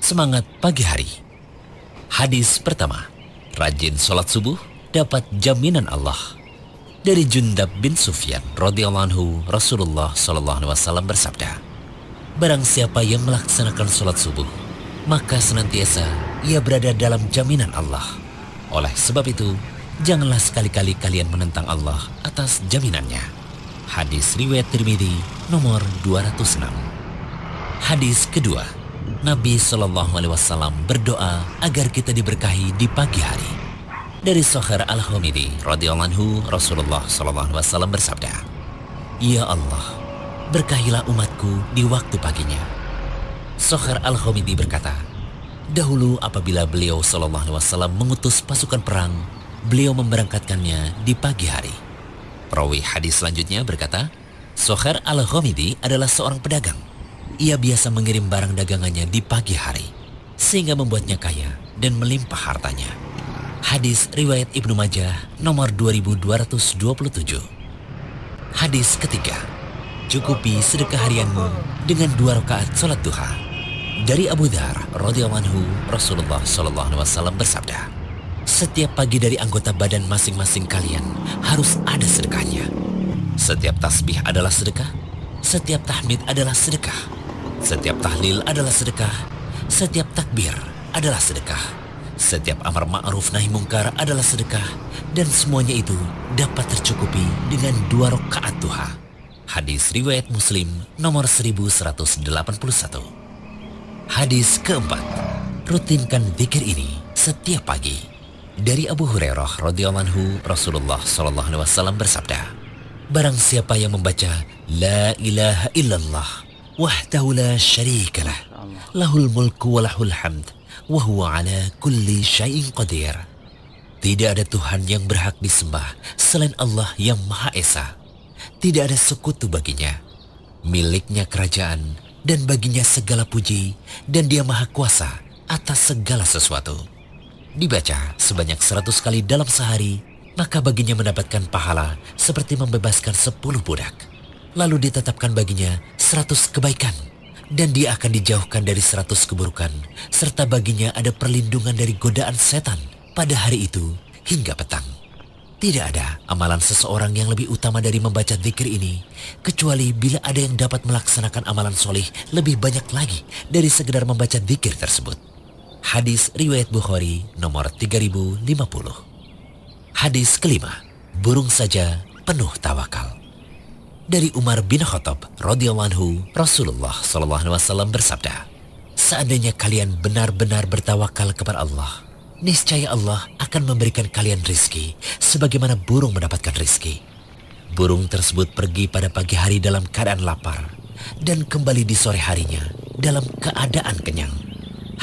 Semangat pagi hari. Hadis pertama, rajin sholat subuh dapat jaminan Allah. Dari Jundab bin Sufyan radhiyallahu anhu, Rasulullah SAW bersabda, barang siapa yang melaksanakan sholat subuh, maka senantiasa ia berada dalam jaminan Allah. Oleh sebab itu, janganlah sekali-kali kalian menentang Allah atas jaminannya. Hadis riwayat Tirmidzi nomor 206. Hadis kedua, Nabi SAW berdoa agar kita diberkahi di pagi hari. Dari Sokher Al-Humidi radhiyallahu anhu, Rasulullah SAW bersabda, ya Allah, berkahilah umatku di waktu paginya. Sokher Al-Humidi berkata, dahulu apabila beliau SAW mengutus pasukan perang, beliau memberangkatkannya di pagi hari. Perawi hadis selanjutnya berkata, Sokher Al-Humidi adalah seorang pedagang. Ia biasa mengirim barang dagangannya di pagi hari, sehingga membuatnya kaya dan melimpah hartanya. Hadis riwayat Ibnu Majah nomor 2227. Hadis ketiga, cukupi sedekah harianmu dengan 2 rakaat sholat duha. Dari Abu Dzar radhiyallahu anhu, Rasulullah SAW bersabda, setiap pagi dari anggota badan masing-masing kalian harus ada sedekahnya. Setiap tasbih adalah sedekah, setiap tahmid adalah sedekah, setiap tahlil adalah sedekah, setiap takbir adalah sedekah, setiap amar ma'ruf nahi mungkar adalah sedekah, dan semuanya itu dapat tercukupi dengan 2 rakaat duha. Hadis riwayat Muslim nomor 1181. Hadis keempat, rutinkan zikir ini setiap pagi. Dari Abu Hurairah radhiyallahu anhu, Rasulullah SAW bersabda, barang siapa yang membaca La ilaha illallah wahdahu la syarikalah, lahul mulku wa lahul hamd, wa huwa ala kulli syai'in qadir. Tidak ada Tuhan yang berhak disembah selain Allah yang Maha Esa. Tidak ada sekutu baginya. Miliknya kerajaan dan baginya segala puji, dan Dia Maha Kuasa atas segala sesuatu. Dibaca sebanyak 100 kali dalam sehari, maka baginya mendapatkan pahala seperti membebaskan 10 budak. Lalu ditetapkan baginya 100 kebaikan, dan dia akan dijauhkan dari 100 keburukan, serta baginya ada perlindungan dari godaan setan pada hari itu hingga petang. Tidak ada amalan seseorang yang lebih utama dari membaca zikir ini, kecuali bila ada yang dapat melaksanakan amalan solih lebih banyak lagi dari sekedar membaca zikir tersebut. Hadis riwayat Bukhari nomor 3050. Hadis kelima, burung saja penuh tawakal. Dari Umar bin Khattab radhiyallahu anhu, Rasulullah SAW bersabda, seandainya kalian benar-benar bertawakal kepada Allah, niscaya Allah akan memberikan kalian rizki sebagaimana burung mendapatkan rizki. Burung tersebut pergi pada pagi hari dalam keadaan lapar dan kembali di sore harinya dalam keadaan kenyang.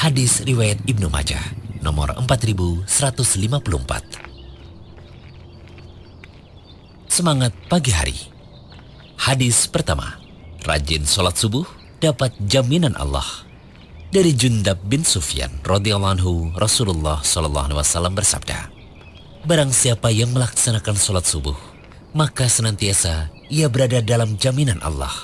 Hadis riwayat Ibnu Majah nomor 4154. Semangat pagi hari. Hadis pertama, rajin sholat subuh dapat jaminan Allah. Dari Jundab bin Sufyan radhiyallahu anhu, Rasulullah SAW bersabda, barang siapa yang melaksanakan sholat subuh, maka senantiasa ia berada dalam jaminan Allah.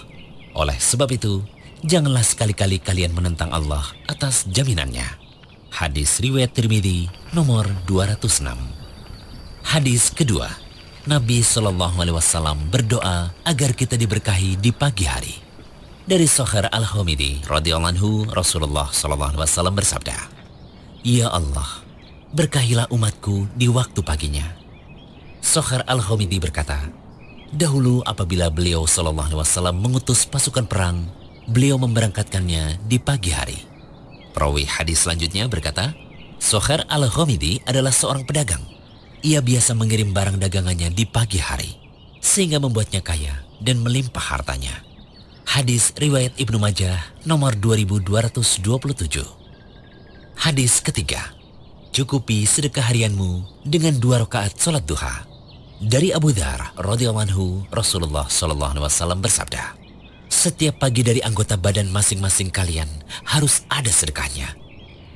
Oleh sebab itu, janganlah sekali-kali kalian menentang Allah atas jaminannya. Hadis riwayat Tirmidzi nomor 206. Hadis kedua, Nabi SAW berdoa agar kita diberkahi di pagi hari. Dari Sokher Al-Humidi radhiyallahu anhu, Rasulullah SAW bersabda, ya Allah, berkahilah umatku di waktu paginya. Sokher Al-Humidi berkata, dahulu apabila beliau SAW mengutus pasukan perang, beliau memberangkatkannya di pagi hari. Perawi hadis selanjutnya berkata, Sokher Al-Humidi adalah seorang pedagang. Ia biasa mengirim barang dagangannya di pagi hari, sehingga membuatnya kaya dan melimpah hartanya. Hadis riwayat Ibnu Majah nomor 2227. Hadis ketiga, cukupi sedekah harianmu dengan 2 rakaat sholat duha. Dari Abu Dzar radhiyallahu anhu, Rasulullah SAW bersabda, setiap pagi dari anggota badan masing-masing kalian harus ada sedekahnya.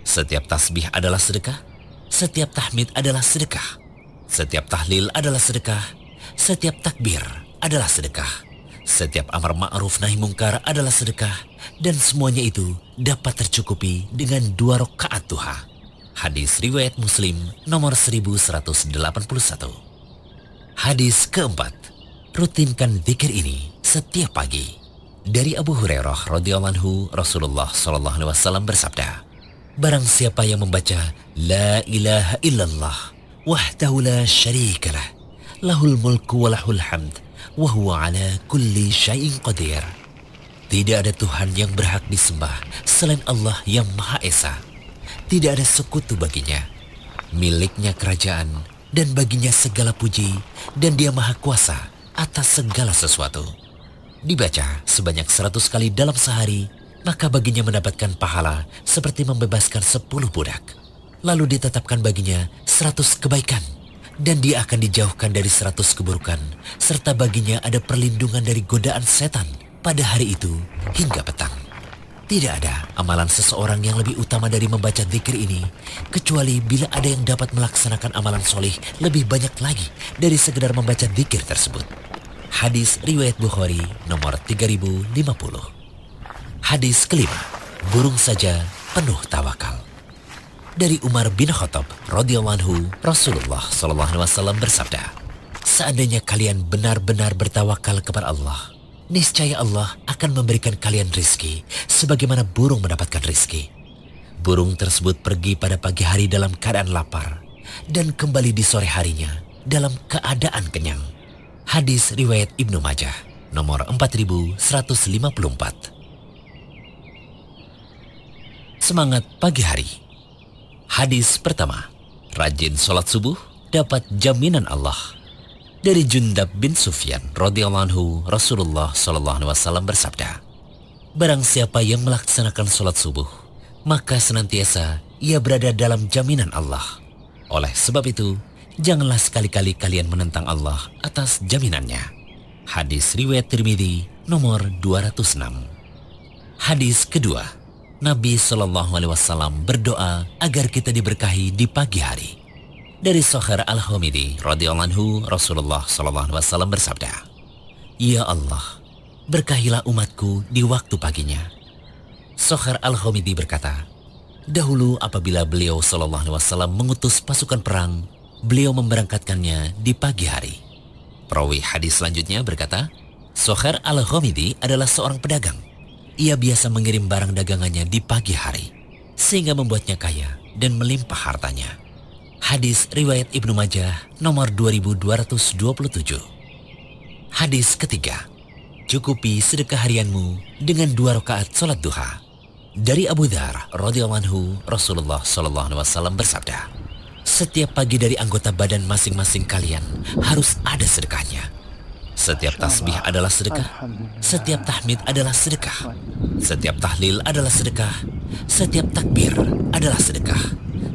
Setiap tasbih adalah sedekah, setiap tahmid adalah sedekah, setiap tahlil adalah sedekah, setiap takbir adalah sedekah, Setiap amar ma'ruf nahi mungkar adalah sedekah, dan semuanya itu dapat tercukupi dengan 2 rakaat duha. Hadis riwayat Muslim nomor 1181. Hadis keempat, rutinkan zikir ini setiap pagi. Dari Abu Hurairah radhiyallahu anhu, Rasulullah sallallahu alaihi wasallam bersabda, barang siapa yang membaca La ilaha illallah wahdahu la syarikalah lahul mulku wa lahul hamd wa huwa ala kulli syai'in qadir. Tidak ada Tuhan yang berhak disembah selain Allah yang Maha Esa. Tidak ada sekutu baginya. Miliknya kerajaan dan baginya segala puji, dan Dia Maha Kuasa atas segala sesuatu. Dibaca sebanyak 100 kali dalam sehari, maka baginya mendapatkan pahala seperti membebaskan 10 budak. Lalu ditetapkan baginya 100 kebaikan, dan dia akan dijauhkan dari 100 keburukan, serta baginya ada perlindungan dari godaan setan pada hari itu hingga petang. Tidak ada amalan seseorang yang lebih utama dari membaca zikir ini, kecuali bila ada yang dapat melaksanakan amalan soleh lebih banyak lagi dari sekedar membaca zikir tersebut. Hadis riwayat Bukhari nomor 3050. Hadis kelima, burung saja penuh tawakal. Dari Umar bin Khattab radhiyallahu anhu, Rasulullah sallallahu alaihi wasallam bersabda, seandainya kalian benar-benar bertawakal kepada Allah, niscaya Allah akan memberikan kalian rizki sebagaimana burung mendapatkan rizki. Burung tersebut pergi pada pagi hari dalam keadaan lapar dan kembali di sore harinya dalam keadaan kenyang. Hadis riwayat Ibnu Majah nomor 4154. Semangat pagi hari. Hadis pertama, rajin sholat subuh dapat jaminan Allah. Dari Jundab bin Sufyan radhiyallahu anhu, Rasulullah sallallahu alaihi wasallam bersabda, barang siapa yang melaksanakan sholat subuh, maka senantiasa ia berada dalam jaminan Allah. Oleh sebab itu, janganlah sekali-kali kalian menentang Allah atas jaminannya. Hadis riwayat Tirmidzi nomor 206. Hadis kedua, Nabi Shallallahu Alaihi Wasallam berdoa agar kita diberkahi di pagi hari. Dari Sokher Al-Humidi radhiyallahu anhu, Rasulullah Shallallahu Alaihi Wasallam bersabda, ya Allah, berkahilah umatku di waktu paginya. Sokher Al-Humidi berkata, dahulu apabila beliau Shallallahu Alaihi Wasallam mengutus pasukan perang, beliau memberangkatkannya di pagi hari. Perawi hadis selanjutnya berkata, Sokher Al-Humidi adalah seorang pedagang. Ia biasa mengirim barang dagangannya di pagi hari, sehingga membuatnya kaya dan melimpah hartanya. Hadis riwayat Ibnu Majah nomor 2227. Hadis ketiga, cukupi sedekah harianmu dengan 2 rakaat sholat duha. Dari Abu Dzar radhiyallahu anhu, Rasulullah sallallahu alaihi wasallam bersabda, setiap pagi dari anggota badan masing-masing kalian harus ada sedekahnya. Setiap tasbih adalah sedekah, setiap tahmid adalah sedekah, setiap tahlil adalah sedekah, setiap takbir adalah sedekah,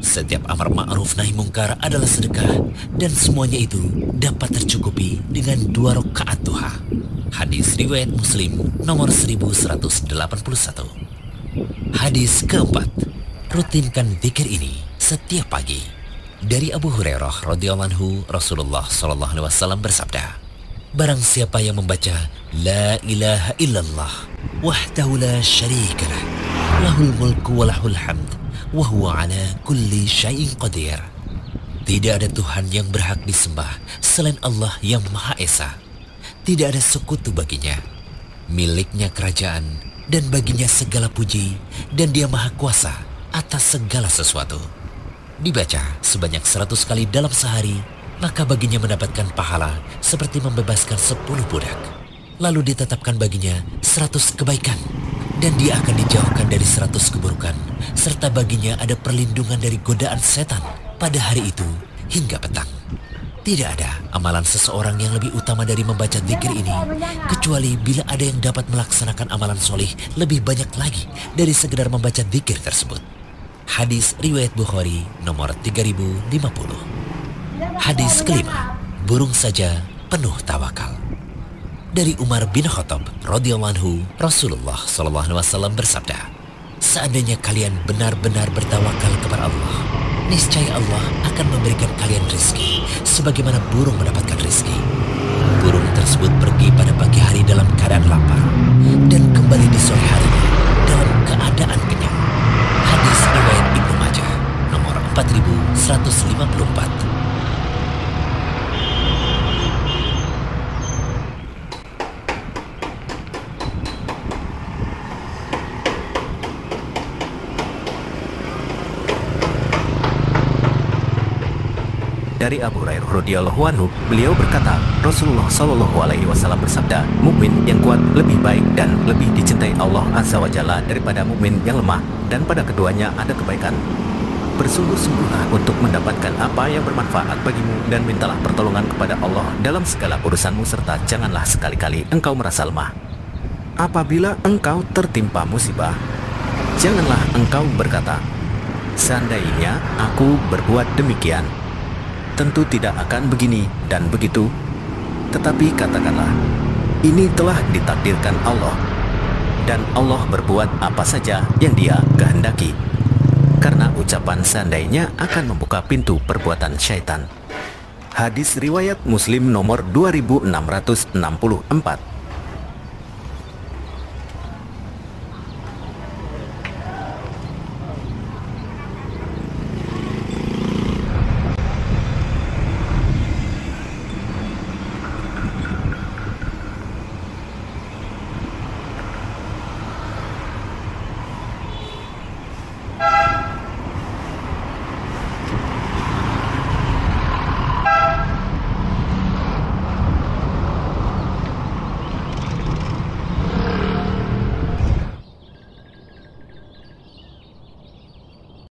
setiap amar ma'ruf nahi mungkar adalah sedekah, dan semuanya itu dapat tercukupi dengan 2 rakaat duha. Hadis riwayat Muslim nomor 1181. Hadis keempat, rutinkan zikir ini setiap pagi. Dari Abu Hurairah radhiyallahu anhu, Rasulullah sallallahu alaihi wasallam bersabda, barang siapa yang membaca La ilaha illallah wahdahu la syarikalah lahul mulku wa lahul hamd wa huwa ala kulli syai'in qadir. Tidak ada Tuhan yang berhak disembah selain Allah yang Maha Esa. Tidak ada sekutu baginya. Miliknya kerajaan dan baginya segala puji, dan Dia Maha Kuasa atas segala sesuatu. Dibaca sebanyak 100 kali dalam sehari, maka baginya mendapatkan pahala seperti membebaskan 10 budak. Lalu ditetapkan baginya 100 kebaikan, dan dia akan dijauhkan dari 100 keburukan, serta baginya ada perlindungan dari godaan setan pada hari itu hingga petang. Tidak ada amalan seseorang yang lebih utama dari membaca zikir ini, kecuali bila ada yang dapat melaksanakan amalan soleh lebih banyak lagi dari sekedar membaca zikir tersebut. Hadis riwayat Bukhari nomor 3050. Hadis kelima, burung saja penuh tawakal. Dari Umar bin Khattab radhiyallahu anhu, Rasulullah sallallahu alaihi wasallam bersabda, seandainya kalian benar-benar bertawakal kepada Allah, niscaya Allah akan memberikan kalian rizki sebagaimana burung mendapatkan rizki. Burung tersebut tersebut pergi pada pagi hari dalam keadaan lapar dan kembali di sore harinya dalam keadaan kenyang. Hadis riwayat Ibnu Majah nomor 4154. Dari Abu Hurairah radhiyallahu anhu, beliau berkata, Rasulullah Shallallahu alaihi wasallam bersabda, mukmin yang kuat lebih baik dan lebih dicintai Allah Azza wa Jalla daripada mukmin yang lemah, dan pada keduanya ada kebaikan. Bersungguh-sungguhlah untuk mendapatkan apa yang bermanfaat bagimu dan mintalah pertolongan kepada Allah dalam segala urusanmu, serta janganlah sekali-kali engkau merasa lemah. Apabila engkau tertimpa musibah, janganlah engkau berkata, seandainya aku berbuat demikian, tentu tidak akan begini dan begitu. Tetapi katakanlah, ini telah ditakdirkan Allah, dan Allah berbuat apa saja yang Dia kehendaki. Karena ucapan seandainya akan membuka pintu perbuatan syaitan. Hadis riwayat Muslim nomor 2664.